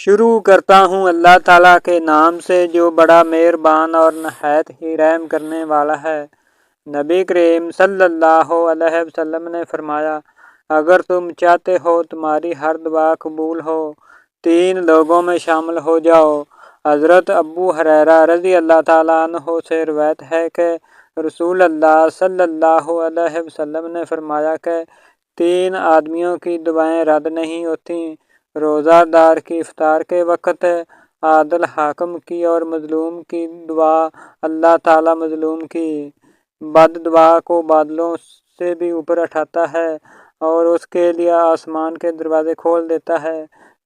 شروع کرتا ہوں اللہ تعالیٰ کے نام سے جو بڑا مہربان اور نہایت ہی رحم کرنے والا ہے۔ نبی کریم صلی اللہ علیہ وسلم نے فرمایا، اگر تم چاہتے ہو تمہاری ہر دعا قبول ہو، 3 لوگوں میں شامل ہو جاؤ۔ حضرت ابو ہریرہ رضی اللہ تعالیٰ عنہ سے روایت ہے کہ رسول اللہ صلی اللہ علیہ وسلم نے فرمایا کہ 3 آدمیوں کی دعائیں رد نہیں ہوتیں: روزہ دار کی افطار کے وقت، عادل حاکم کی اور مظلوم کی دعا۔ اللہ تعالیٰ مظلوم کی بد دعا کو بادلوں سے بھی اوپر اٹھاتا ہے اور اس کے لیے آسمان کے دروازے کھول دیتا ہے۔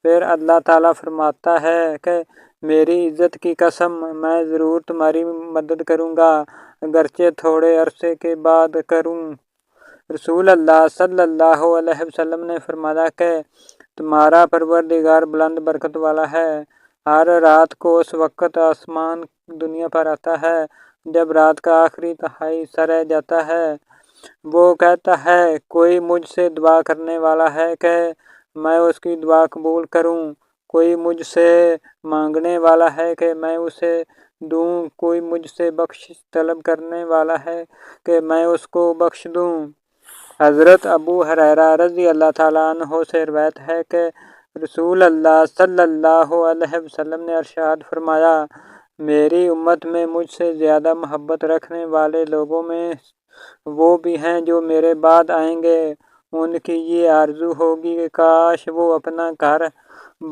پھر اللہ تعالیٰ فرماتا ہے کہ میری عزت کی قسم، میں ضرور تمہاری مدد کروں گا، اگرچہ تھوڑے عرصے کے بعد کروں۔ رسول اللہ صلی اللہ علیہ وسلم نے فرمایا کہ تمہارا پروردگار بلند برکت والا ہے۔ ہر رات کو اس وقت آسمان دنیا پر آتا ہے جب رات کا آخری تہائی حصہ رہ جاتا ہے۔ وہ کہتا ہے، کوئی مجھ سے دعا کرنے والا ہے کہ میں اس کی دعا قبول کروں؟ کوئی مجھ سے مانگنے والا ہے کہ میں اسے دوں؟ کوئی مجھ سے بخشش طلب کرنے والا ہے کہ میں اس کو بخش دوں؟ حضرت ابو ہریرہ رضی اللہ تعالیٰ عنہ سے روایت ہے کہ رسول اللہ صلی اللہ علیہ وسلم نے ارشاد فرمایا، میری امت میں مجھ سے زیادہ محبت رکھنے والے لوگوں میں وہ بھی ہیں جو میرے بعد آئیں گے۔ ان کی یہ آرزو ہوگی کہ کاش وہ اپنا گھر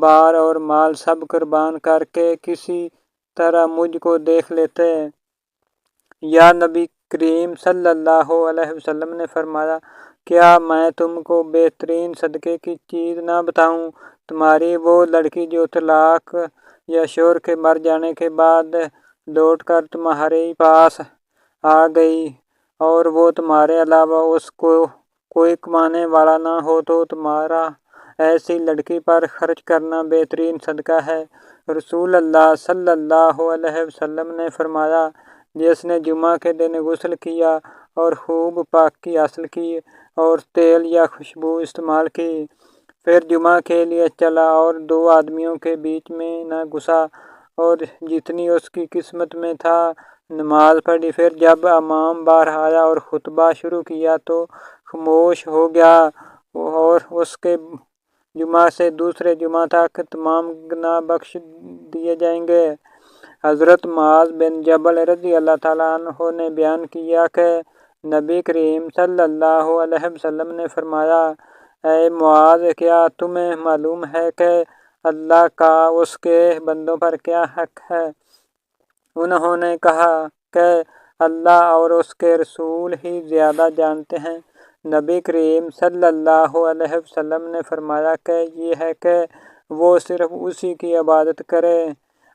بار اور مال سب قربان کر کے کسی طرح مجھ کو دیکھ لیتے۔ یا نبی کریم صلی اللہ علیہ وسلم نے فرمایا، کیا میں تم کو بہترین صدقے کی چیز نہ بتاؤں؟ تمہاری وہ لڑکی جو طلاق یا شوہر کے مر جانے کے بعد لوٹ کر تمہارے پاس آ گئی اور وہ تمہارے علاوہ اس کو کوئی کمانے والا نہ ہو تو تمہارا ایسی لڑکی پر خرچ کرنا بہترین صدقہ ہے۔ رسول اللہ صلی اللہ علیہ وسلم نے فرمایا، جس نے جمعہ کے دن غسل کیا اور خوب پاکی حاصل کی اور تیل یا خوشبو استعمال کی، پھر جمعہ کے لیے چلا اور 2 آدمیوں کے بیچ میں نہ گھسا اور جتنی اس کی قسمت میں تھا نماز پڑھی، پھر جب امام باہر آیا اور خطبہ شروع کیا تو خاموش ہو گیا، اور اس کے جمعہ سے دوسرے جمعہ تک تمام گناہ بخش دیے جائیں گے۔ حضرت معاذ بن جبل رضی اللہ تعالیٰ عنہ نے بیان کیا کہ نبی کریم صلی اللہ علیہ وسلم نے فرمایا، اے معاذ، کیا تمہیں معلوم ہے کہ اللہ کا اس کے بندوں پر کیا حق ہے؟ انہوں نے کہا کہ اللہ اور اس کے رسول ہی زیادہ جانتے ہیں۔ نبی کریم صلی اللہ علیہ وسلم نے فرمایا کہ یہ ہے کہ وہ صرف اسی کی عبادت کرے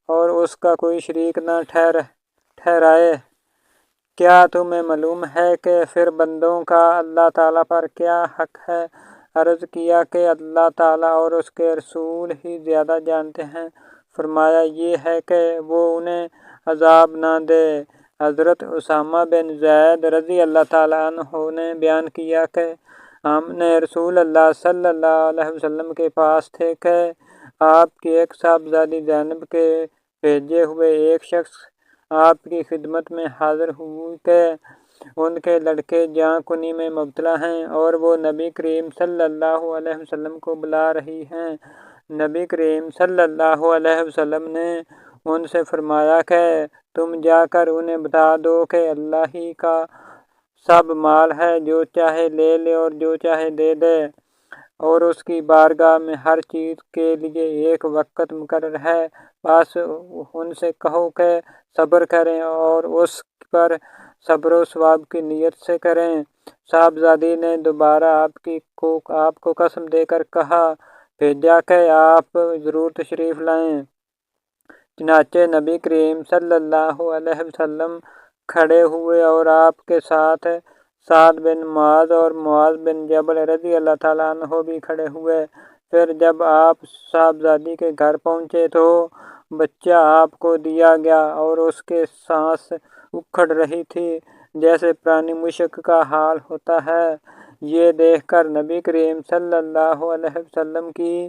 اور اس کا کوئی شریک نہ ٹھہرائے۔ کیا تمہیں معلوم ہے کہ پھر بندوں کا اللہ تعالیٰ پر کیا حق ہے؟ عرض کیا کہ اللہ تعالیٰ اور اس کے رسول ہی زیادہ جانتے ہیں۔ فرمایا، یہ ہے کہ وہ انہیں عذاب نہ دے۔ حضرت اسامہ بن زید رضی اللہ تعالیٰ عنہ نے بیان کیا کہ ہم نے رسول اللہ صلی اللہ علیہ وسلم کے پاس تھے کہ آپ کی ایک صاحبزادی زینب کے بھیجے ہوئے ایک شخص آپ کی خدمت میں حاضر ہوئی کہ ان کے لڑکے جاں کنی میں مبتلا ہیں اور وہ نبی کریم صلی اللہ علیہ وسلم کو بلا رہی ہیں۔ نبی کریم صلی اللہ علیہ وسلم نے ان سے فرمایا کہ تم جا کر انہیں بتا دو کہ اللہ ہی کا سب مال ہے، جو چاہے لے لے اور جو چاہے دے دے، اور اس کی بارگاہ میں ہر چیز کے لیے ایک وقت مقرر ہے۔ بس ان سے کہو کہ صبر کریں اور اس پر صبر و ثواب کی نیت سے کریں۔ صاحبزادی نے دوبارہ آپ کو قسم دے کر کہا بھیجا کہ آپ ضرور تشریف لائیں۔ چنانچہ نبی کریم صلی اللہ علیہ وسلم کھڑے ہوئے اور آپ کے ساتھ سعد بن معاذ اور معاذ بن جبل رضی اللہ تعالیٰ عنہ بھی کھڑے ہوئے۔ پھر جب آپ صاحبزادی کے گھر پہنچے تو بچہ آپ کو دیا گیا اور اس کے سانس اکھڑ رہی تھی جیسے پرانی مشک کا حال ہوتا ہے۔ یہ دیکھ کر نبی کریم صلی اللہ علیہ وسلم کی